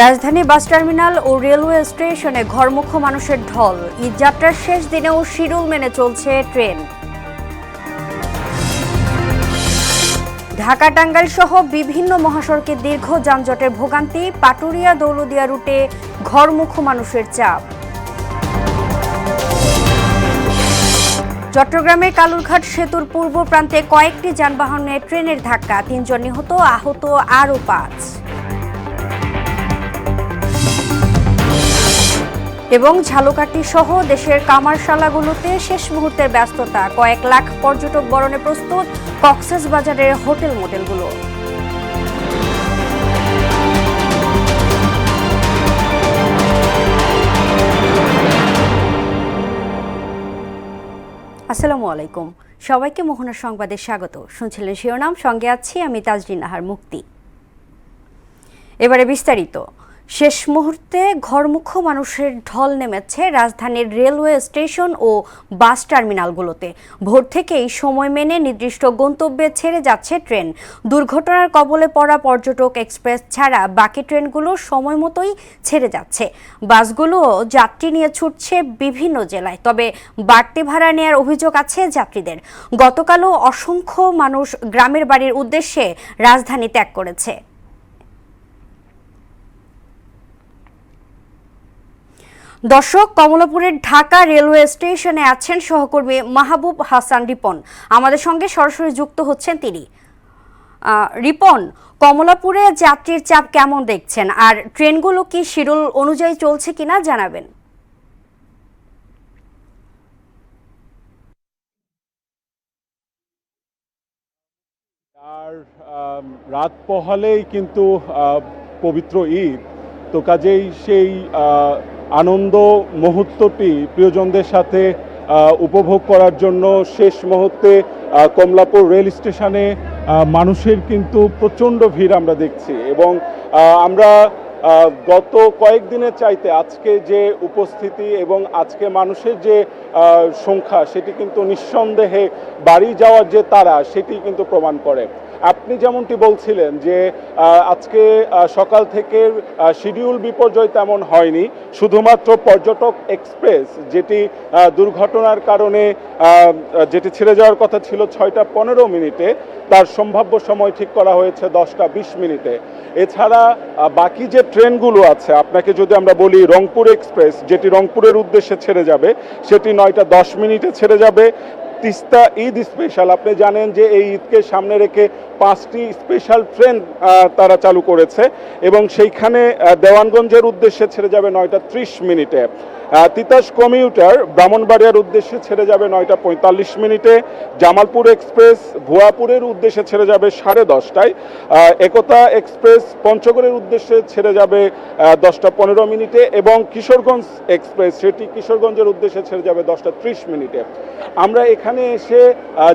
রাজধানী bus terminal ও railway স্টেশনে ঘরমুখো মানুষের ঢল। ঈদ যাত্রার শেষ দিনেও শিডিউল মেনে চলছে ট্রেন। ঢাকা টাঙ্গাইল সহ বিভিন্ন মহাসড়কে দীর্ঘ যানজটের ভোগান্তি। পাটুরিয়া দৌলতদিয়া রুটে ঘরমুখো মানুষের চাপ। চট্টগ্রামের কালুরঘাট সেতুর পূর্ব প্রান্তে কয়েকটি যানবাহনে ট্রেনের ধাক্কা, ৩ জন নিহত, আহত আরও ৫। এবং ঝালকাঠি সহ দেশের কামারশালাগুলোতে শেষ মুহূর্তের ব্যস্ততা। কয়েক লাখ পর্যটক বরণে প্রস্তুত কক্সবাজারের হোটেল মোটেলগুলো। আসসালামু আলাইকুম, সবাইকে মোহনার সংবাদে স্বাগত। শুনছিলেন শিরোনাম, সঙ্গে আছি আমি তাজরিন নাহার মুক্তি। এবারে বিস্তারিত। শেষ মুহূর্তে ঘরমুখো মানুষের ঢল নেমেছে রাজধানীর রেলওয়ে স্টেশন ও বাস টার্মিনালগুলোতে। ভোর থেকেই সময় মেনে নির্দিষ্ট গন্তব্যে ছেড়ে যাচ্ছে ট্রেন। দুর্ঘটনার কবলে পড়া পর্যটক এক্সপ্রেস ছাড়া বাকি ট্রেনগুলো সময় মতোই ছেড়ে যাচ্ছে। বাসগুলোও যাত্রী নিয়ে ছুটছে বিভিন্ন জেলায়, তবে বাড়তি ভাড়া নেওয়ার অভিযোগ আছে যাত্রীদের। গতকালও অসংখ্য মানুষ গ্রামের বাড়ির উদ্দেশ্যে রাজধানী ত্যাগ করেছে। দর্শক, কমলাপুরের ঢাকা রেলওয়ে স্টেশনে আছেন সহকর্মী মাহবুব হাসান রিপন। আমাদের সঙ্গে সরাসরি যুক্ত হচ্ছেন তিনি। রিপন, কমলাপুরে যাত্রীর চাপ কেমন দেখছেন, আর ট্রেনগুলো কি শিডিউল অনুযায়ী চলছে কিনা জানাবেন। আর রাত পোহালেই কিন্তু পবিত্র ঈদ, তো কাজেই সেই আনন্দ মুহূর্তটি প্রিয়জনদের সাথে উপভোগ করার জন্য শেষ মুহূর্তে কমলাপুর রেল স্টেশনে মানুষের কিন্তু প্রচণ্ড ভিড় আমরা দেখছি। এবং আমরা গত কয়েকদিনের চাইতে আজকে যে উপস্থিতি এবং আজকে মানুষের যে সংখ্যা, সেটি কিন্তু নিঃসন্দেহে বাড়ি যাওয়ার যে তারা, সেটি কিন্তু প্রমাণ করে। আপনি যেমনটি বলছিলেন যে আজকে সকাল থেকে শিডিউল বিপর্যয় তেমন হয়নি, শুধুমাত্র পর্যটক এক্সপ্রেস যেটি দুর্ঘটনার কারণে যেটি ছেড়ে যাওয়ার কথা ছিল 6টা 15 মিনিটে, তার সম্ভাব্য সময় ঠিক করা হয়েছে 10টা 20 মিনিটে। এছাড়া বাকি যে ট্রেনগুলো আছে, আপনাকে যদি আমরা বলি রংপুর এক্সপ্রেস যেটি রংপুরের উদ্দেশ্যে ছেড়ে যাবে, সেটি 9টা 10 মিনিটে ছেড়ে যাবে। তিস্তা ঈদ স্পেশাল, আপনি জানেন যে এই ঈদকে সামনে রেখে 5টি স্পেশাল ট্রেন তারা চালু করেছে এবং সেইখানে দেওয়ানগঞ্জের উদ্দেশ্যে ছেড়ে যাবে 9টা 30 মিনিটে। তিতাস কমিউটার ব্রাহ্মণবাড়িয়ার উদ্দেশ্যে ছেড়ে যাবে 9টা 45 মিনিটে। জামালপুর এক্সপ্রেস ভুয়াপুরের উদ্দেশ্যে ছেড়ে যাবে 10:30টায়। একতা এক্সপ্রেস পঞ্চগড়ের উদ্দেশ্যে ছেড়ে যাবে 10টা 15 মিনিটে এবং কিশোরগঞ্জ এক্সপ্রেস সেটি কিশোরগঞ্জের উদ্দেশ্যে ছেড়ে যাবে 10টা 30 মিনিটে। আমরা এখানে এসে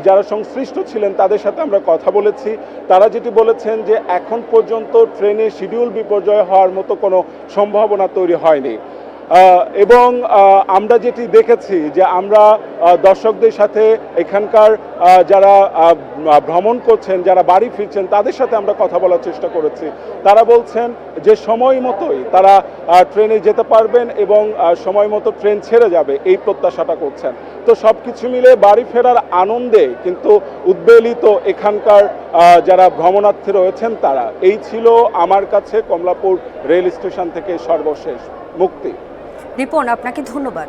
যারা সংশ্লিষ্ট ছিলেন তাদের সাথে আমরা কথা বলেছি। তারা যেটি বলেছেন যে এখন পর্যন্ত ট্রেনে শিডিউল বিপর্যয় হওয়ার মতো কোনো সম্ভাবনা তৈরি হয়নি। এবং আমরা যেটি দেখেছি যে আমরা দর্শকদের সাথে এখানকার যারা ভ্রমণ করছেন, যারা বাড়ি ফিরছেন, তাদের সাথে আমরা কথা বলার চেষ্টা করেছি। তারা বলছেন যে সময় মতোই তারা ট্রেনে যেতে পারবেন এবং সময় মতো ট্রেন ছেড়ে যাবে, এই প্রত্যাশাটা করছেন। তো সব কিছু মিলে বাড়ি ফেরার আনন্দে কিন্তু উদ্বেলিত এখানকার যারা ভ্রমণার্থী রয়েছেন তারা। এই ছিল আমার কাছে কমলাপুর রেল স্টেশন থেকে সর্বশেষ। মুক্তি। রিপন, আপনাকে ধন্যবাদ।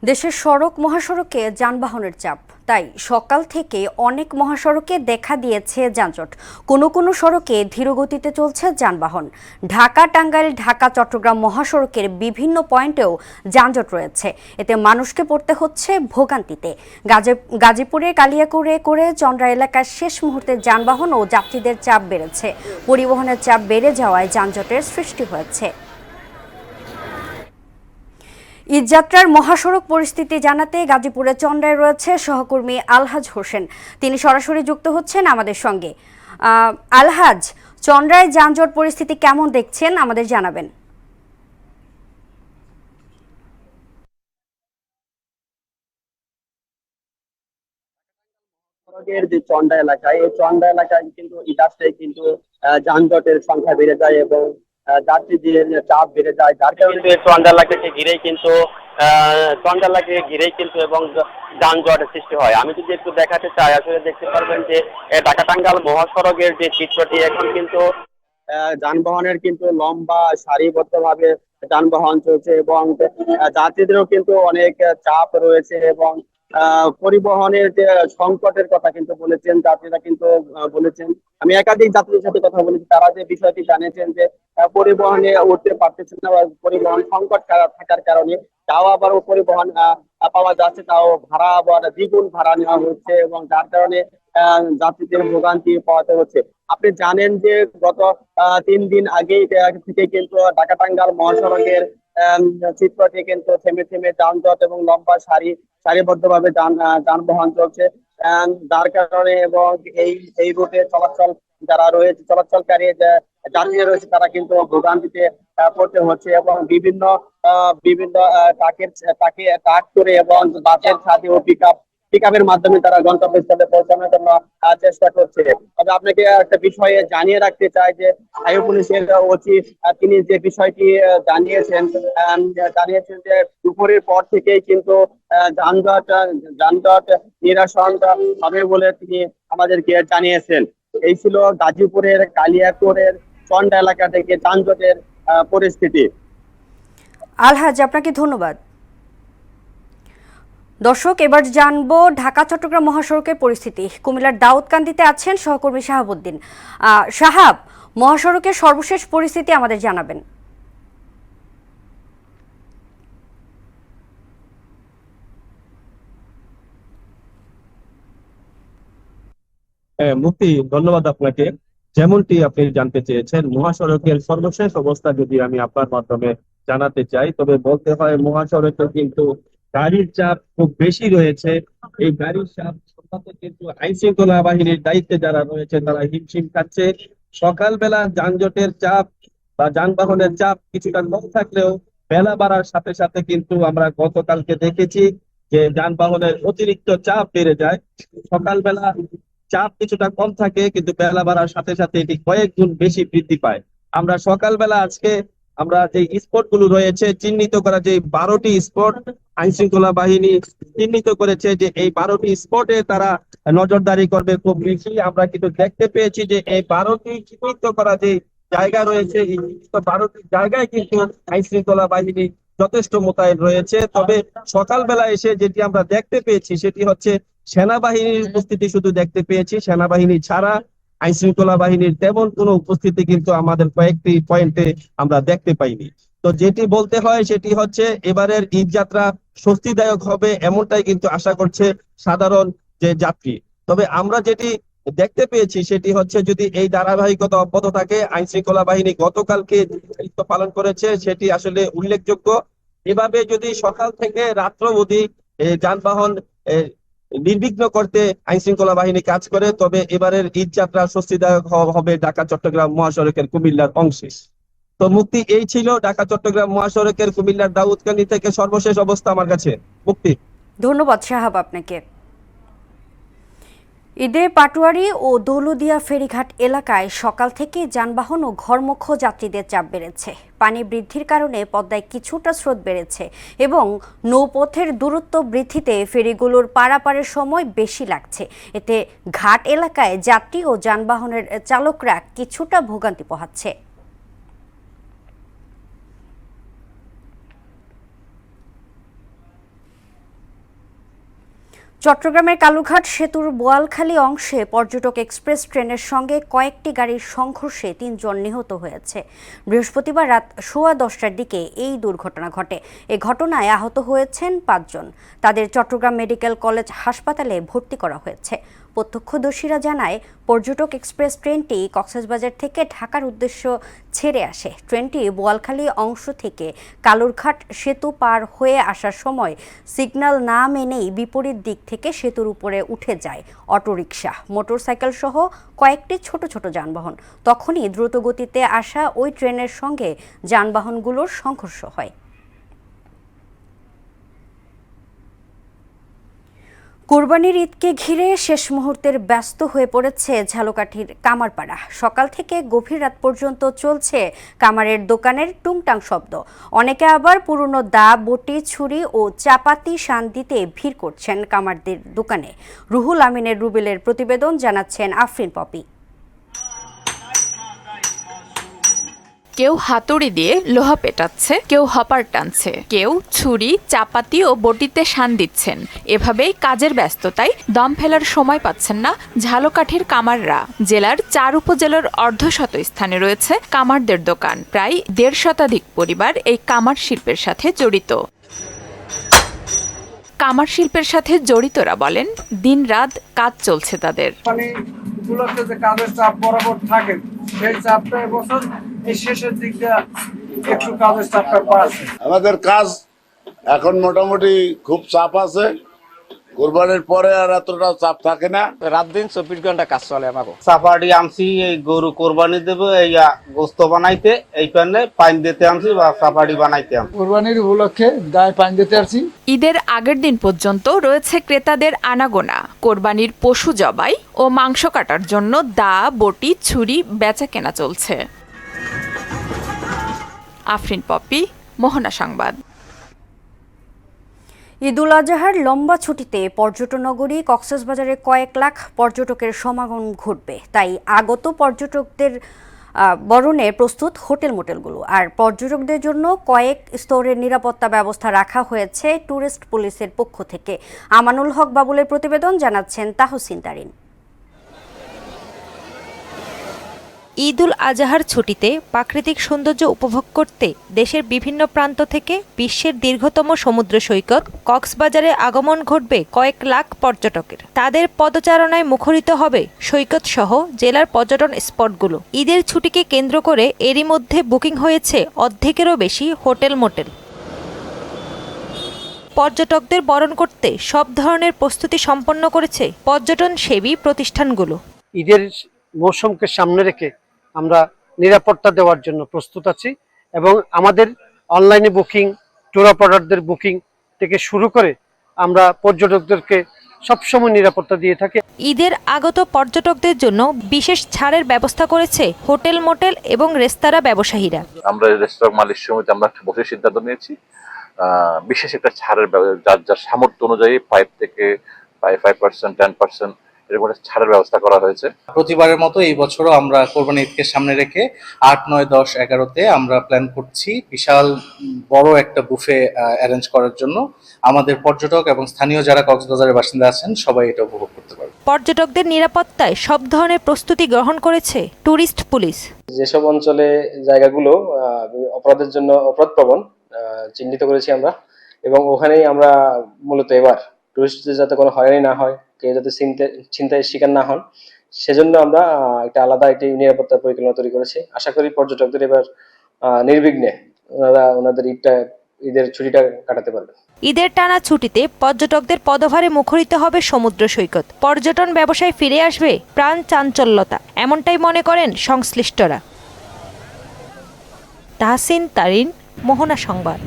দেশের সড়ক মহাসড়কে যানবাহনের চাপ, তাই সকাল থেকে অনেক মহাসড়কে দেখা দিয়েছে যানজট। কোনো কোনো সড়কে ধীরগতিতে চলছে যানবাহন। ঢাকা টাঙ্গাইল ঢাকা চট্টগ্রাম মহাসড়কের বিভিন্ন পয়েন্টেও যানজট রয়েছে। এতে মানুষকে পড়তে হচ্ছে ভোগান্তিতে। গাজীপুরে কালিয়াকৈরে চন্দ্রা এলাকার শেষ মুহূর্তে যানবাহন ও যাত্রীদের চাপ বেড়েছে। পরিবহনের চাপ বেড়ে যাওয়ায় যানজটের সৃষ্টি হয়েছে। ঈদযাত্রার মহাসড়ক পরিস্থিতি জানাতে গাজীপুরে চন্দ্রায় রয়েছে সহকর্মী আলহাজ হোসেন। তিনি সরাসরি যুক্ত হচ্ছেন আমাদের সঙ্গে। আলহাজ, চন্দ্রায় যানজট পরিস্থিতি কেমন দেখছেন আমাদের জানাবেন। যে চন্ডা এলাকায়, এই চন্ডা এলাকায় কিন্তু ঈদ আসলে কিন্তু যানজটের সংখ্যা বেড়ে যায় এবং যাত্রীদের চাপ বেড়ে যায়, যার কারণে চন্ডালাকে ঘিরেই কিন্তু এবং যানজটের সৃষ্টি হয়। আমি যদি একটু দেখাতে চাই, আসলে দেখতে পারবেন যে ঢাকা টাঙ্গাইল মহাসড়কের যে চিত্রটি, এখন কিন্তু যানবাহনের কিন্তু লম্বা সারিবদ্ধভাবে যানবাহন চলছে এবং যাত্রীদেরও কিন্তু অনেক চাপ রয়েছে এবং পরিবহনের যে সংকটের কথা কিন্তু বলেছেন যাত্রীরা, কিন্তু বলেছেন। আমি একাধিক যাত্রীদের সাথে কথা বলেছি, তারা যে বিষয়টি জানিয়েছেন যে পরিবহনে উঠতে পারতেছেন না, বা পরিবহন সংকট থাকার কারণে তাও আবারও পরিবহন পাওয়া যাচ্ছে, তাও ভাড়া আবার দ্বিগুণ ভাড়া নেওয়া হচ্ছে এবং যার কারণে যাত্রীদের ভোগান্তি পাওয়াতে হচ্ছে। আপনি জানেন যে গত 3 দিন আগেই থেকে কিন্তু ঢাকা টাঙ্গাইল মহাসড়কের চিত্রটি কিন্তু থেমে থেমে যানজট এবং লম্বা সারিবদ্ধভাবে যানবাহন চলছে, যার কারণে এবং এই রুটে চলাচলকারী যে যাত্রীরা রয়েছে তারা কিন্তু ভোগান্তিতে পড়তে হচ্ছে এবং বিভিন্ন বিভিন্ন ট্রাক করে এবং বাসের সাথে ও পিকআপের মাধ্যমে তারা গন্তব্যস্থলে পৌঁছানোর জন্য চেষ্টা করছে। তবে আপনাকে একটা বিষয়ে জানিয়ে রাখতে চাই যে আইয়ু পুলিশের ওসি তিনি যে বিষয়টি জানিয়েছেন যে দুপুরের পর থেকেই কিন্তু যানজট নিরসন হবে বলে তিনি আমাদেরকে জানিয়েছেন। এই ছিল গাজীপুরের কালিয়াকৈরের চন্ডা এলাকা থেকে যানজটের পরিস্থিতি। আলহাজ, আপনাকে ধন্যবাদ। দর্শক, এবার জানবো ঢাকা চট্টগ্রাম মহাসড়কের পরিস্থিতি। কুমিল্লার দাউদকান্দিতে আছেন সহকর্মী শাহাবুদ্দিন। শাহাব, মহাসড়কের সর্বশেষ পরিস্থিতি আমাদের জানাবেন। মুক্তি, ধন্যবাদ আপনাকে। যেমনটি আপনি জানতে চেয়েছেন, মহাসড়কের সর্বশেষ অবস্থা যদি আমি আপনার মাধ্যমে জানাতে চাই, তবে বলতে হয় মহাসড়কে কিন্তু গাড়ির চাপ খুব বেশি রয়েছে। এই গাড়ির চাপ সামলাতে কিন্তু আইন শৃঙ্খলা বাহিনীর দায়িত্বে যারা রয়েছে তারা হিমশিম খাচ্ছে। সকালবেলা যানজটের চাপ বা যানবাহনের চাপ কিছুটা কম থাকলেও বেলা বাড়ার সাথে সাথে কিন্তু আমরা গতকালকে দেখেছি যে যানবাহনের অতিরিক্ত চাপ বেড়ে যায়। সকালবেলা চাপ কিছুটা কম থাকে, কিন্তু বেলা বাড়ার সাথে সাথে এটি কয়েক গুণ বেশি বৃদ্ধি পায়। আমরা সকালবেলা আজকে আমরা যে স্পট গুলো রয়েছে চিহ্নিত করা, যে 12টি স্পট আইন শৃঙ্খলা বাহিনী চিহ্নিত করেছে যে এই 12টি স্পটে তারা নজরদারি করবে খুব বেশি। আমরা কিন্তু দেখতে পেয়েছি যে এই 12টি চিহ্নিত করা যে জায়গা রয়েছে, এই 12টি জায়গায় কিন্তু আইন শৃঙ্খলা বাহিনী যথেষ্ট মোতায়েন রয়েছে। তবে সকালবেলা এসে যেটি আমরা দেখতে পেয়েছি সেটি হচ্ছে সেনাবাহিনীর উপস্থিতি শুধু দেখতে পেয়েছি। সেনাবাহিনী ছাড়া আইন শৃঙ্খলা বাহিনীর তেমন কোনো উপস্থিতি কিন্তু আমাদের কয়েকটি পয়েন্টে আমরা দেখতে পাইনি। তো যেটি বলতে হয় সেটি হচ্ছে এবারের ঈদ যাত্রা স্বস্তিদায়ক হবে, এমনটাই কিন্তু আশা করছে সাধারণ যে যাত্রী। তবে আমরা যেটি দেখতে পেয়েছি সেটি হচ্ছে যদি এই ধারাবাহিকতা অব্যাহত থাকে, আইন শৃঙ্খলা বাহিনী গতকালকে দায়িত্ব পালন করেছে সেটি আসলে উল্লেখযোগ্য। এভাবে যদি সকাল থেকে রাত্র অবধি যানবাহন নির্বিঘ্ন করতে আইন শৃঙ্খলা বাহিনী কাজ করে, তবে এবারের ঈদ যাত্রা স্বস্তিদায়ক হবে ঢাকা চট্টগ্রাম মহাসড়কের কুমিল্লার অংশে। তো মুক্তি, এই ছিল ঢাকা চট্টগ্রাম মহাসড়কের কুমিল্লার দাউদকান্দি থেকে সর্বশেষ অবস্থা আমার কাছে। মুক্তি, ধন্যবাদ শাহাব আপনাকে। ঈদে পাটুয়ারি ও দৌলদিয়া ফেরিঘাট এলাকায় সকাল থেকে যানবাহন ও ঘরমুখো যাত্রীদের চাপ বেড়েছে। পানি বৃদ্ধির কারণে পদ্মায় কিছুটা স্রোত বেড়েছে এবং নৌপথের দূরত্ব বৃদ্ধিতে ফেরিগুলোর পারাপারের সময় বেশি লাগছে। এতে ঘাট এলাকায় যাত্রী ও যানবাহনের চালকরা কিছুটা ভোগান্তি পোহাচ্ছে। চট্টগ্রামের কালুঘাট সেতুর বোয়ালখালী অংশে পর্যটক এক্সপ্রেস ট্রেনের সঙ্গে কয়েকটি গাড়ির সংঘর্ষে 3 জন নিহত হয়েছে। বৃহস্পতিবার রাত 10:15টার দিকে এই দুর্ঘটনা ঘটে। এ ঘটনায় আহত হয়েছেন 5 জন। তাদের চট্টগ্রাম মেডিকেল কলেজ হাসপাতালে ভর্তি করা হয়েছে। প্রত্যক্ষদর্শীরা জানায়, পর্যটক এক্সপ্রেস ট্রেনটি কক্সবাজার থেকে ঢাকার উদ্দেশ্য ছেড়ে আসে। ট্রেনটি বোয়ালখালী অংশ থেকে কালুরঘাট সেতু পার হয়ে আসার সময় সিগন্যাল না মেনেই বিপরীত দিক থেকে সেতুর উপরে উঠে যায় অটোরিকশা, মোটরসাইকেল সহ কয়েকটি ছোট ছোট যানবাহন। তখনই দ্রুতগতিতে আসা ওই ট্রেনের সঙ্গে যানবাহনগুলোর সংঘর্ষ হয়। কোরবানির ঈদকে ঘিরে শেষ মুহূর্তের ব্যস্ত হয়ে পড়েছে ঝালকাঠির কামারপাড়া। সকাল থেকে গভীর রাত পর্যন্ত চলছে কামারের দোকানের টুংটাং শব্দ। অনেকে আবার পুরনো দা, বটি, ছুরি ও চাপাতি শান দিতে ভিড় করছেন কামারদের দোকানে। রুহুল আমিনের রুবেলের প্রতিবেদন, জানাচ্ছেন আফরিন পপি। কেউ হাতুড়ি দিয়ে লোহা পেটাচ্ছে, কেউ হপার টানছে, কেউ ছুরি, চাপাতি ও বটিতে শান দিচ্ছেন। এভাবেই কাজের ব্যস্ততায় দম ফেলার সময় পাচ্ছেন না ঝালকাঠির কামাররা। জেলার 4 উপজেলার অর্ধশত স্থানে রয়েছে কামারদের দোকান। প্রায় 1.5 শতাধিক পরিবার এই কামার শিল্পের সাথে জড়িত। কামার শিল্পের সাথে জড়িতরা বলেন, দিন-রাত কাজ চলছে তাদের। গুলোতে যে কাজের চাপ বরাবর থাকে, সেই চাপটা এবছর এই শেষের দিকটা একটু কাজের চাপটা বাড়ছে। আমাদের কাজ এখন মোটামুটি খুব চাপ আছে, কোরবানির পরে আর এতটা চাপ থাকে না। রাত দিন 24 ঘন্টা কাজ চলে আমাকে। সাফারি আনছি এই গরু কোরবানি দেবো, এই গোস্ত বানাইতে, এই প্যানে পাইন দিতে আনছি বা সাফারি বানাইতে আনছি। কোরবানির উপলক্ষে গায়ে পাইন দিতে আসছি। ঈদের আগের দিন পর্যন্ত রয়েছে ক্রেতাদের আনাগোনা। কোরবানির পশু জবাই ও মাংস কাটার জন্য দা, বটি, ছুরি বেচা কেনা চলছে। আফরিন পপি, মোহনা সংবাদ। ঈদুল আজহার লম্বা ছুটিতে পর্যটন নগরী কক্সবাজারে কয়েক লাখ পর্যটকের সমাগম ঘটবে। তাই আগত পর্যটকদের বরণে প্রস্তুত হোটেল মোটেলগুলো। আর পর্যটকদের জন্য কয়েক স্তরের নিরাপত্তা ব্যবস্থা রাখা হয়েছে ট্যুরিস্ট পুলিশের পক্ষ থেকে। আমানুল হক বাবুলের প্রতিবেদন, জানাচ্ছেন তাহসিন তারিন। ঈদুল আজহার ছুটিতে প্রাকৃতিক সৌন্দর্য উপভোগ করতে দেশের বিভিন্ন প্রান্ত থেকে বিশ্বের দীর্ঘতম সমুদ্র সৈকত কক্সবাজারে আগমন ঘটবে কয়েক লাখ পর্যটকের। তাদের পদচারণায় মুখরিত হবে সৈকত সহ জেলার পর্যটন স্পটগুলো। ঈদের ছুটিকে কেন্দ্র করে এরই মধ্যে বুকিং হয়েছে অর্ধেকেরও বেশি হোটেল মোটেল। পর্যটকদের বরণ করতে সব ধরনের প্রস্তুতি সম্পন্ন করেছে পর্যটন সেবী প্রতিষ্ঠানগুলো। ঈদের মৌসুমকে সামনে রেখে আমরা নিরাপত্তা দেওয়ার জন্য প্রস্তুত আছি এবং আমাদের অনলাইনে বুকিং, ট্যুর অপারেটরদের বুকিং থেকে শুরু করে আমরা পর্যটকদেরকে সবসময় নিরাপত্তা দিয়ে থাকি। ঈদের আগত পর্যটকদের জন্য বিশেষ ছাড়ের ব্যবস্থা করেছে হোটেল মোটেল এবং রেস্তোরাঁ ব্যবসায়ীরা। আমরা রেস্তোরাঁ মালিক সমিতি আমরা বসে সিদ্ধান্ত নিয়েছি বিশেষ একটা ছাড়ের, যার সামর্থ্য অনুযায়ী 5 থেকে 5%, 10% এরকম ছাড়ের ব্যবস্থা করা হয়েছে। প্রতিবারের মতো এই বছরও আমরা কোরবানি ঈদকে সামনে রেখে 8, 9, 10, 11-তে আমরা প্ল্যান করছি বিশাল বড় একটা বুফে অ্যারেঞ্জ করার জন্য। আমাদের পর্যটক এবং স্থানীয় যারা কক্সবাজারের বাসিন্দা আছেন সবাই এটা উপভোগ করতে পারবে। পর্যটকদের নিরাপত্তায় সব ধরনের প্রস্তুতি গ্রহণ করেছে ট্যুরিস্ট পুলিশ। যেসব অঞ্চলে জায়গাগুলো অপরাধের জন্য অপরাধপ্রবণ চিহ্নিত করেছি আমরা, এবং ওখানেই আমরা মূলত এবার টুরিস্টদের যাতে কোনো হয়রানি না হয়, কেউ যাতে ছিনতাইয়ের শিকার না হন, সেজন্য আমরা একটা আলাদা একটি নিরাপত্তা পরিকল্পনা তৈরি করেছি। আশা করি পর্যটকদের এবার নির্বিঘ্নে ওনাদের ঈদের ছুটিটা কাটাতে পারবে। ঈদের টানা ছুটিতে পর্যটকদের পদভারে মুখরিত হবে সমুদ্র সৈকত। পর্যটন ব্যবসায় ফিরে আসবে প্রাণ চাঞ্চল্যতা, এমনটাই মনে করেন সংশ্লিষ্টরা। তাহসিন তারিন, মোহনা সংবাদ।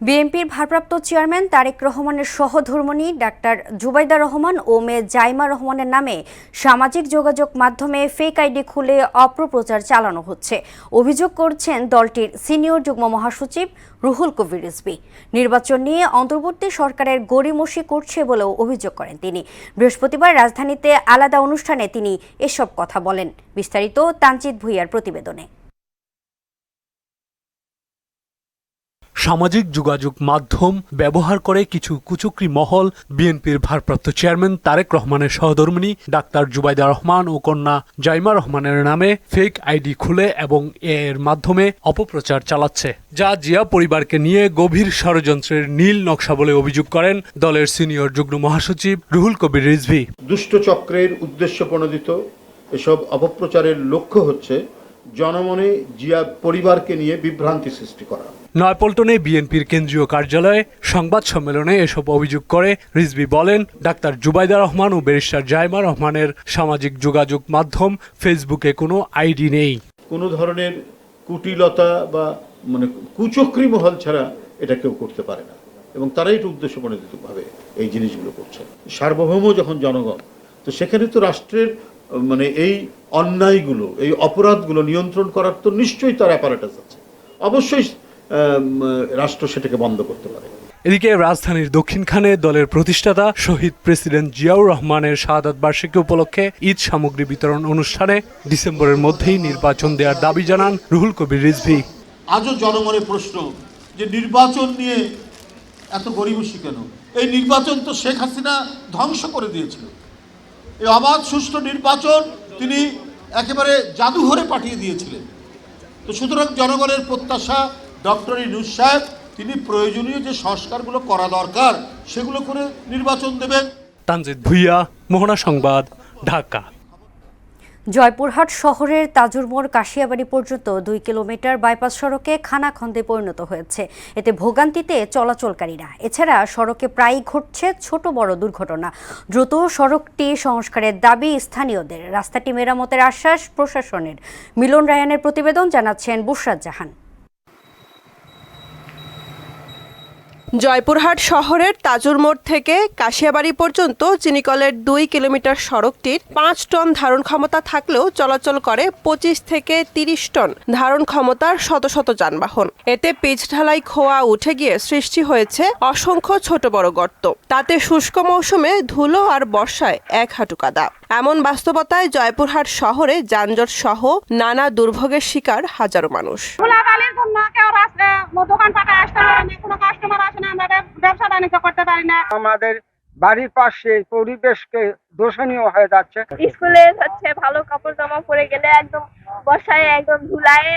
বিএনপির ভারপ্রাপ্ত চেয়ারম্যান তারেক রহমানের সহধর্মিণী ডাক্তার জুবাইদা রহমান ও মেয়ে জাইমা রহমানের নামে সামাজিক যোগাযোগ মাধ্যমে ফেক আইডি খুলে অপপ্রচার চালানো হচ্ছে। অভিযোগ করছেন দলটির সিনিয়র যুগ্ম মহাসচিব রুহুল কবির রিজভী। নির্বাচন নিয়ে অন্তর্বর্তী সরকারের গড়িমসি করছে বলেও অভিযোগ করেন তিনি। বৃহস্পতিবার রাজধানীতে আলাদা অনুষ্ঠানে তিনি এসব কথা বলেন। বিস্তারিত তানজিদ ভুইয়ার প্রতিবেদনে। সামাজিক যোগাযোগ মাধ্যম ব্যবহার করে কিছু কুচক্রী মহল বিএনপির ভারপ্রাপ্ত চেয়ারম্যান তারেক রহমানের সহধর্মিণী ডাক্তার জুবাইদা রহমান ও কন্যা জাইমা রহমানের নামে ফেক আইডি খুলে এবং এর মাধ্যমে অপপ্রচার চালাচ্ছে, যা জিয়া পরিবারকে নিয়ে গভীর ষড়যন্ত্রের নীল নকশা বলে অভিযোগ করেন দলের সিনিয়র যুগ্ম মহাসচিব রুহুল কবির রিজভী। দুষ্ট চক্রের উদ্দেশ্য প্রণোদিত এসব অপপ্রচারের লক্ষ্য হচ্ছে জনমনে জিয়া পরিবারকে নিয়ে বিভ্রান্তি সৃষ্টি করা। নয়াপল্টনে বিএনপির কেন্দ্রীয় কার্যালয়ে সংবাদ সম্মেলনে এসব অভিযোগ করে রিজভী বলেন, ডাক্তার জুবাইদা রহমান ও ব্যারিস্টার জাইমা রহমানের সামাজিক যোগাযোগ মাধ্যম ফেসবুকে কোনো আইডি নেই। কোনো ধরনের কুটিলতা বা কুচক্রী মহল ছাড়া এটা কেউ করতে পারে না। এবং তারাই এটা উদ্দেশ্য প্রণোদিতভাবে এই জিনিসগুলো করছে। সার্বভৌম যখন জনগণ, তো সেখানে তো রাষ্ট্রের মানে এই অন্যায়গুলো, এই অপরাধগুলো নিয়ন্ত্রণ করার তো নিশ্চয়ই তার অ্যাপারেটাস আছে, অবশ্যই রাষ্ট্র সেটাকে বন্ধ করতে পারে। এদিকে রাজধানীর দক্ষিণখানে দলের প্রতিষ্ঠাতা শহীদ প্রেসিডেন্ট জিয়াউর রহমানের শাহাদাত বার্ষিকী উপলক্ষে ঈদ সামগ্রী বিতরণ অনুষ্ঠানে ডিসেম্বরের মধ্যেই নির্বাচন দেওয়ার দাবি জানান রুহুল কবির রিজভী। আজও জনমনের প্রশ্ন যে নির্বাচন নিয়ে এত গরিবসী কেন? এই নির্বাচন তো শেখ হাসিনা ধ্বংস করে দিয়েছিল। এই অবাধ সুষ্ঠু নির্বাচন তিনি একেবারে জাদুঘরে পাঠিয়ে দিয়েছিলেন। তো সুতরাং জনগণের প্রত্যাশা ডক্টর ইউনূস সাহেব তিনি প্রয়োজনীয় যে সংস্কারগুলো করা দরকার সেগুলো করে নির্বাচন দেবেন। তানজিদ ভুইয়া, মোহনা সংবাদ, ঢাকা। জয়পুরহাট শহরের তাজুর মোড় কাশিয়াবাড়ি পর্যন্ত 2 কিলোমিটার বাইপাস সড়কে খানাখন্দে পরিণত হয়েছে। এতে ভোগান্তিতে চলাচলকারীরা। এছাড়া সড়কে প্রায়ই ঘটছে ছোট বড় দুর্ঘটনা। দ্রুত সড়কটি সংস্কারের দাবি স্থানীয়দের। রাস্তাটি মেরামতের আশ্বাস প্রশাসনের। মিলন রায়ানের প্রতিবেদন, জানাচ্ছেন বুশরাত জাহান। জয়পুরহাট শহরের তাজুর মোড় থেকে কাশিয়াবাড়ি পর্যন্ত চিনিকলের 2 কিলোমিটার সড়কটির 5 টন ধারণ ক্ষমতা থাকলেও চলাচল করে 25 থেকে 30 টন ধারণ ক্ষমতার শত শত যানবাহন। এতে পিচ ঢালাই খোয়া উঠে গিয়ে সৃষ্টি হয়েছে অসংখ্য ছোট বড় গর্ত। তাতে শুষ্ক মৌসুমে ধুলো আর বর্ষায় 1 হাঁটু কাদা। এমন বাস্তবতায় জয়পুরহাট শহরে যানজট সহ নানা দুর্ভোগের শিকার হাজারো মানুষ। আমাদের বাড়ির পাশে পরিবেশকে দূষণীয় হয়ে যাচ্ছে। স্কুলে হচ্ছে ভালো কাপড় জামা পরে গেলে একদম বর্ষায় একদম ধুলায়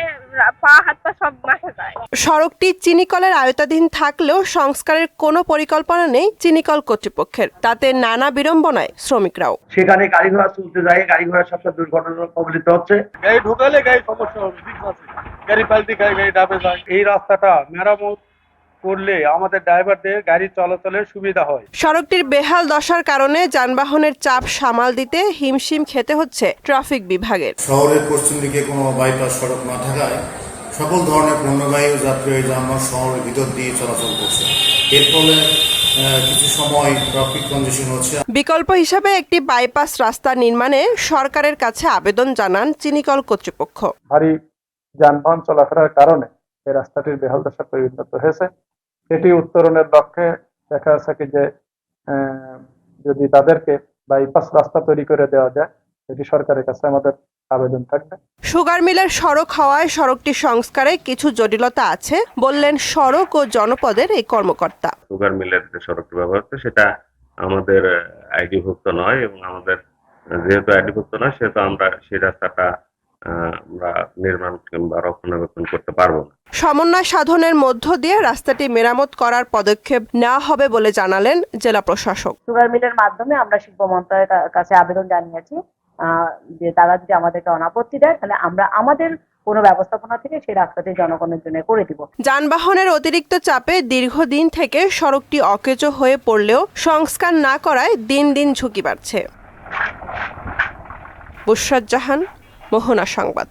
পা হাত পা সব মাখা যায়। সড়কটি চিনিকলের আওতাধীন থাকলেও সংস্কারের কোনো পরিকল্পনা নেই চিনিকল কর্তৃপক্ষের। তাতে নানা বিড়ম্বনায় শ্রমিকরাও। সেখানে গাড়ি ঘোড়া চলতে যায়, গাড়ি ঘোড়া সবসময় দুর্ঘটনার কবলিত হচ্ছে। গাড়ি ঢুকালে গাড়ি সমস্যা হবে, গাড়ি পাল্টি খায়, গাড়ি ডাবে যায়। এই রাস্তাটা মেরামত করলে আমাদের ড্রাইভারদের গাড়ি চলাচলের সুবিধা হয়। সড়কটির বেহাল দশার কারণে যানবাহনের চাপ সামাল দিতে হিমশিম খেতে হচ্ছে ট্রাফিক বিভাগের। শহরের পশ্চিম দিকে কোনো বাইপাস সড়ক না থাকায় সকল ধরনের পণ্যবাহী ও যাত্রী যানবাহন শহরের ভিতর দিয়ে চলাচল করছে। এর ফলে কিছু সময় ট্রাফিক কনজেশন হচ্ছে। বিকল্প হিসাবে একটি বাইপাস রাস্তা নির্মাণে সরকারের কাছে আবেদন জানান চিনিকল কর্তৃপক্ষ। ভারী যানবাহন চলাফেরার কারণে এই রাস্তাটির বেহাল দশা পরিণত হয়েছে। এটি উত্তরণের লক্ষ্যে দেখা যাচ্ছে যে যদি তাদেরকে বাইপাস রাস্তা তৈরি করে দেওয়া যায়, এটি সরকারের কাছে আমাদের আবেদন থাকবে। সুগার মিলের সড়ক হওয়ায় সড়কটি সংস্কারে কিছু জটিলতা আছে বললেন সড়ক ও জনপদের এই কর্মকর্তা। সুগার মিলের যে সড়কটি ব্যবহার হচ্ছে সেটা আমাদের আইডিভুক্ত নয়, এবং আমাদের যেহেতু আইডিভুক্ত নয় সেহেতু আমরা সেই রাস্তাটা আমরা নির্মাণ কিংবা রক্ষণাবেক্ষণ করতে পারবো না। সমন্বয় সাধনের মধ্য দিয়ে রাস্তাটি মেরামত করার পদক্ষেপ নেওয়া হবে বলে জানালেন জেলা প্রশাসক। সুগার মিলের মাধ্যমে আমরা শিল্প মন্ত্রণালয়ের কাছে আবেদন জানিয়েছি যে তারা যদি আমাদেরকে অনাপত্তি দেয় তাহলে আমরা আমাদের কোনো ব্যবস্থাপনা থেকে সেই রাস্তাটি জনগণের জন্য করে দিব। যানবাহনের অতিরিক্ত চাপে দীর্ঘদিন থেকে সড়কটি অকেজো হয়ে পড়লেও সংস্কার না করায় দিন দিন ঝুঁকি বাড়ছে। বুশরাত জাহান, মোহনা সংবাদ।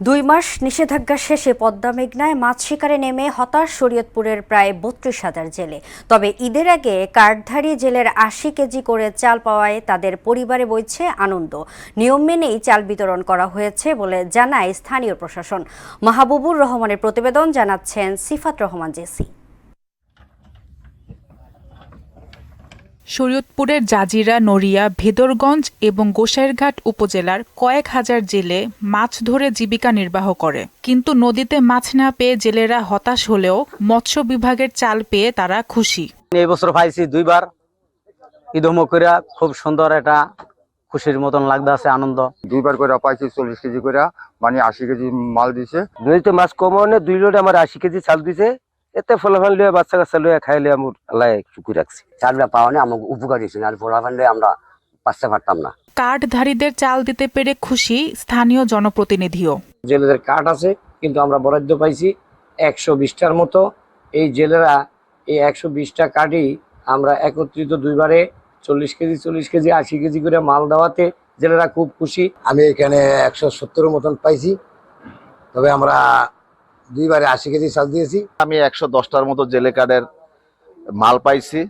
2 মাস নিষেধাজ্ঞা শেষে পদ্মা মেঘনায় মাছ শিকারে নেমে হতাশ শরীয়তপুরের প্রায় 32,000 জেলে। তবে ঈদের আগে কার্ডধারী জেলের 80 কেজি করে চাল পাওয়ায় তাদের পরিবারে বইছে আনন্দ। নিয়ম মেনেই চাল বিতরণ করা হয়েছে বলে জানায় স্থানীয় প্রশাসন। মাহবুবুর রহমানের প্রতিবেদন, জানাচ্ছেন সিফাত রহমান জেসি। শরীয়তপুরের জাজিরা, নড়িয়া, ভেদরগঞ্জ এবং গোসাইরঘাট উপজেলার কয়েক হাজার জেলে মাছ ধরে জীবিকা নির্বাহ করে। কিন্তু নদীতে মাছ না পেয়ে জেলেরা হতাশ হলেও মৎস্য বিভাগের চাল পেয়ে তারা খুশি। এই বছর পাইছি 2 বার, ঈদমো করে খুব সুন্দর একটা খুশির মতন লাগতেছে, আনন্দ। 2 বার করে পাইছি 40 কেজি করে, মানে 80 কেজি মাল দিছে। নদীতে মাছ কমানো 2 লোড আমার 80 কেজি চাল দিছে। এতে ফলাফল লিয়ে বাচ্চা কাচ্চা লিয়ে খাইলে আমার আল্লাহ চুকুই রাখছি। চালটা পাওয়া নেই আমাকে উপকার দিচ্ছে, আর ফলাফল আমরা পাচ্তে পারতাম না। কার্ডধারীদের চাল দিতে পেরে খুশি স্থানীয় জনপ্রতিনিধিও। জেলেদের কার্ড আছে কিন্তু আমরা বরাদ্দ পাইছি 120টার মতো। এই জেলেরা এই 120টা কার্ডই আমরা একত্রিত 2 বারে 40 কেজি 80 কেজি করে মাল দেওয়াতে জেলেরা খুব খুশি। আমি এখানে 170 মতন পাইছি। তবে আমরা দুইবারে 80 কেজি চাল দিয়েছি। আমি 110টার মতো জেলে কার্ডের মাল পাইছি,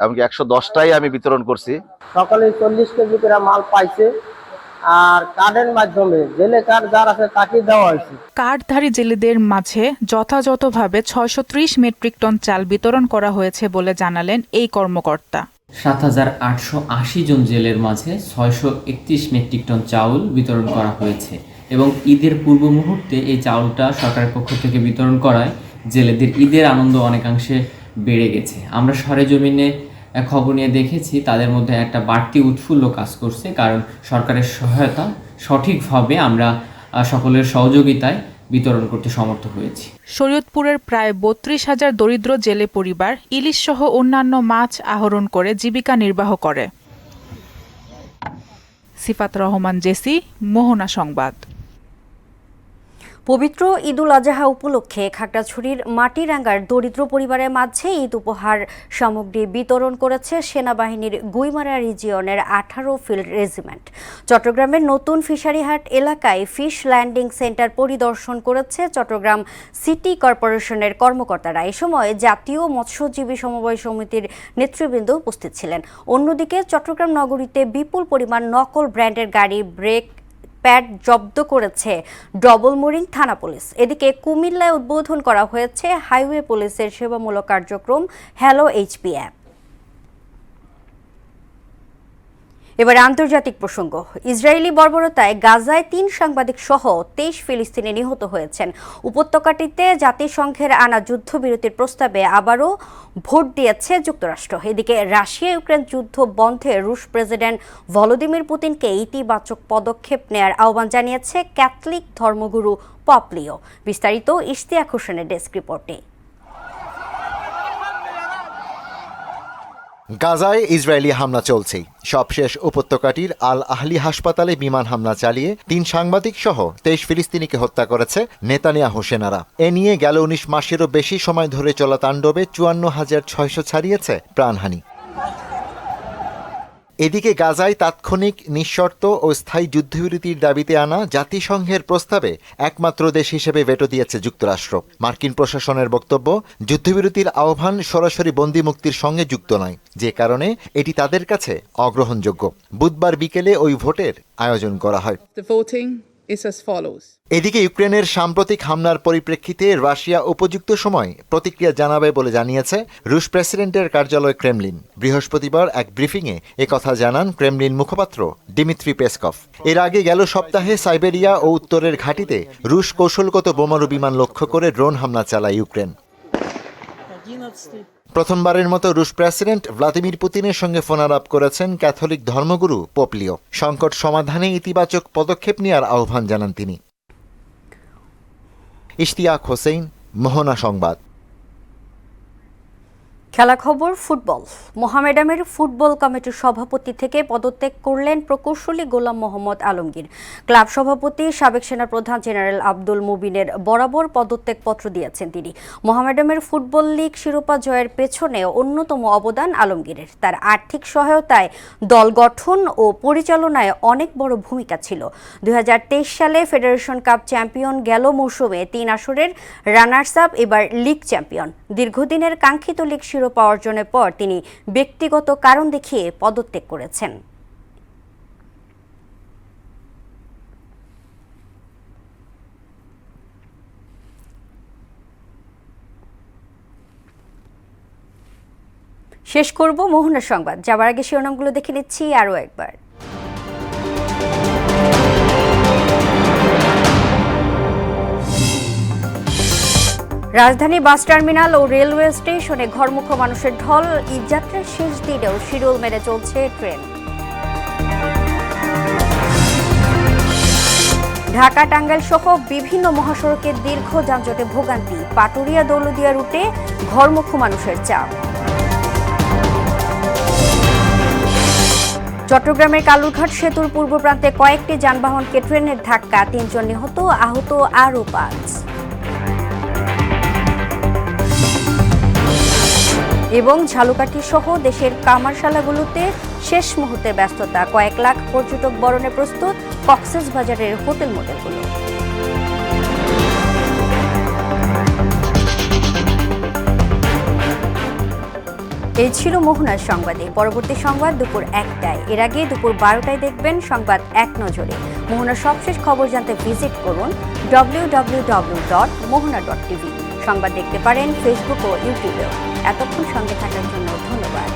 এমনকি 110টাই আমি বিতরণ করছি। সকালে 40 কেজি করে মাল পাইছে, আর কার্ডের মাধ্যমে জেলে কার্ড যার আছে তাকে দেওয়া হয়েছে। কার্ডধারী জেলেদের মাঝে যথাযথভাবে 630 মেট্রিক টন চাল বিতরণ করা হয়েছে বলে জানালেন এই কর্মকর্তা। 7880 জন জেলের মাঝে 631 মেট্রিক টন চাউল বিতরণ করা হয়েছে এবং ঈদের পূর্ব মুহূর্তে এই চাউলটা সরকারের পক্ষ থেকে বিতরণ করায় জেলেদের ঈদের আনন্দ অনেকাংশে বেড়ে গেছে। আমরা সরেজমিনে খবর নিয়ে দেখেছি তাদের মধ্যে একটা বাড়তি উৎফুল্ল কাজ করছে, কারণ সরকারের সহায়তা সঠিকভাবে আমরা সকলের সহযোগিতায় বিতরণ করতে সমর্থ হয়েছি। শরীয়তপুরের প্রায় ৩২,০০০ দরিদ্র জেলে পরিবার ইলিশ সহ অন্যান্য মাছ আহরণ করে জীবিকা নির্বাহ করে। সিফাত রহমান, জেসি, মোহনা সংবাদ। পবিত্র ঈদুল আজহা উপলক্ষে খাগড়াছড়ির মাটিরাঙ্গার দরিদ্র পরিবারের মাঝে ঈদ উপহার সামগ্রী বিতরণ করেছে সেনাবাহিনীর গুইমারা রিজিয়নের 18 ফিল্ড রেজিমেন্ট। চট্টগ্রামের নতুন ফিশারিহাট এলাকায় ফিশ ল্যান্ডিং সেন্টার পরিদর্শন করেছে চট্টগ্রাম সিটি কর্পোরেশনের কর্মকর্তারা। এ সময় জাতীয় মৎস্যজীবী সমবায় সমিতির নেতৃবৃন্দ উপস্থিত ছিলেন। অন্যদিকে চট্টগ্রাম নগরীতে বিপুল পরিমাণ নকল ব্র্যান্ডের গাড়ি, ব্রেক প্যাড জব্দ করেছে ডবল মোরিং থানা পুলিশ। এদিকে কুমিল্লায় উদ্বোধন করা হয়েছে হাইওয়ে পুলিশের সেবামূলক কার্যক্রম হ্যালো এইচপি অ্যাপ। এবার আন্তর্জাতিক প্রসঙ্গ। ইসরায়েলি বর্বরতায় গাজায় 3 সাংবাদিক সহ 23 ফিলিস্তিনি নিহত হয়েছেন। উপত্যকাটিতে জাতিসংঘের আনা যুদ্ধবিরতির প্রস্তাবে আবারও ভোট দিয়েছে যুক্তরাষ্ট্র। এদিকে রাশিয়া ইউক্রেন যুদ্ধ বন্ধে রুশ প্রেসিডেন্ট ভলোদিমির পুতিনকে ইতিবাচক পদক্ষেপ নেয়ার আহ্বান জানিয়েছে ক্যাথলিক ধর্মগুরু পপ লিও। বিস্তারিত ইশতিয়াক হোসেনের ডেস্ক রিপোর্টে। গাজায় ইসরায়েলি হামলা চলছে। সবশেষ উপত্যকাটির আল আহলি হাসপাতালে বিমান হামলা চালিয়ে 3 সাংবাদিক সহ 23 ফিলিস্তিনিকে হত্যা করেছে নেতানিয়াহু সেনারা। এ নিয়ে গেল 19 মাসেরও বেশি সময় ধরে চলা তাণ্ডবে 54,600 ছাড়িয়েছে প্রাণহানি। এদিকে গাজায় তাৎক্ষণিক, নিঃশর্ত ও স্থায়ী যুদ্ধবিরতির দাবিতে আনা জাতিসংঘের প্রস্তাবে একমাত্র দেশ হিসেবে ভেটো দিয়েছে যুক্তরাষ্ট্র। মার্কিন প্রশাসনের বক্তব্য, যুদ্ধবিরতির আহ্বান সরাসরি বন্দী মুক্তির সঙ্গে যুক্ত নয়, যে কারণে এটি তাদের কাছে অগ্রহণযোগ্য। বুধবার বিকেলে ওই ভোটের আয়োজন করা হয়। এদিকে ইউক্রেনের সাম্প্রতিক হামলার পরিপ্রেক্ষিতে রাশিয়া উপযুক্ত সময় প্রতিক্রিয়া জানাবে বলে জানিয়েছে রুশ প্রেসিডেন্টের কার্যালয় ক্রেমলিন। বৃহস্পতিবার এক ব্রিফিংয়ে একথা জানান ক্রেমলিন মুখপাত্র দিমিত্রি পেসকভ। এর আগে গেল সপ্তাহে সাইবেরিয়া ও উত্তরের ঘাঁটিতে রুশ কৌশলগত বোমারু বিমান লক্ষ্য করে ড্রোন হামলা চালায় ইউক্রেন। প্রথমবারের মতো রুশ প্রেসিডেন্ট ভ্লাদিমির পুতিনের সঙ্গে ফোনালাপ করেছেন ক্যাথলিক ধর্মগুরু পোপ লিও। সংকট সমাধানে ইতিবাচক পদক্ষেপ নেওয়ার আহ্বান জানান তিনি। ইশতিয়াক হোসেন, মোহনা সংবাদ। খেলা খবর ফুটবল। মোহামেডানের ফুটবল কমিটির সভাপতি থেকে পদত্যাগ করলেন প্রকৌশলী গোলাম মোহাম্মদ আলমগীর। ক্লাব সভাপতি সাবেক সেনাপ্রধান জেনারেল আব্দুল মুবিনের বরাবর পদত্যাগ পত্র দিয়েছেন তিনি। মোহামেডানের ফুটবল লীগ শিরোপা জয়ের পেছনে অন্যতম অবদান আলমগীরের। তার আর্থিক সহায়তায় দল গঠন ও পরিচালনায় অনেক বড় ভূমিকা ছিল। 2023 সালে ফেডারেশন কাপ চ্যাম্পিয়ন, গেল মৌসুমে 3 আসরের রানার্স আপ, এবার লিগ চ্যাম্পিয়ন। দীর্ঘদিনের কাঙ্ক্ষিত লিগ শিরোপা অর্জনের পর তিনি ব্যক্তিগত কারণ দেখিয়ে পদত্যাগ করেছেন। শেষ করব মোহনার সংবাদ। যাবার আগে শিরোনামগুলো দেখে নিচ্ছি আরও একবার। রাজধানী বাস টার্মিনাল ও রেলওয়ে স্টেশনে ঘরমুখো মানুষের ঢল। ঈদযাত্রার শেষ দিনেও শিডিউল মেনে চলছে ট্রেন। ঢাকা টাঙ্গাইল সহ বিভিন্ন মহাসড়কে দীর্ঘ যানজটে ভোগান্তি। পাটুরিয়া দৌলতদিয়া রুটে ঘরমুখো মানুষের চাপ। চট্টগ্রামের কালুরঘাট সেতুর পূর্ব প্রান্তে কয়েকটি যানবাহনকে ট্রেনের ধাক্কা, 3 জন নিহত, আহত আরও 5। এবং ঝালুকাঠি সহ দেশের কামারশালাগুলোতে শেষ মুহূর্তের ব্যস্ততা। কয়েক লাখ পর্যটক বরণে প্রস্তুত কক্সবাজারের হোটেল মোটেলগুলো। এই ছিল মোহনার সংবাদে। পরবর্তী সংবাদ দুপুর 1টায়। এর আগে দুপুর 12টায় দেখবেন সংবাদ এক নজরে। মোহনার সবশেষ খবর জানতে ভিজিট করুন www.mohana.tv। সংবাদ দেখতে পারেন ফেসবুক ও ইউটিউবেও। এতক্ষণ সঙ্গে থাকার জন্য ধন্যবাদ।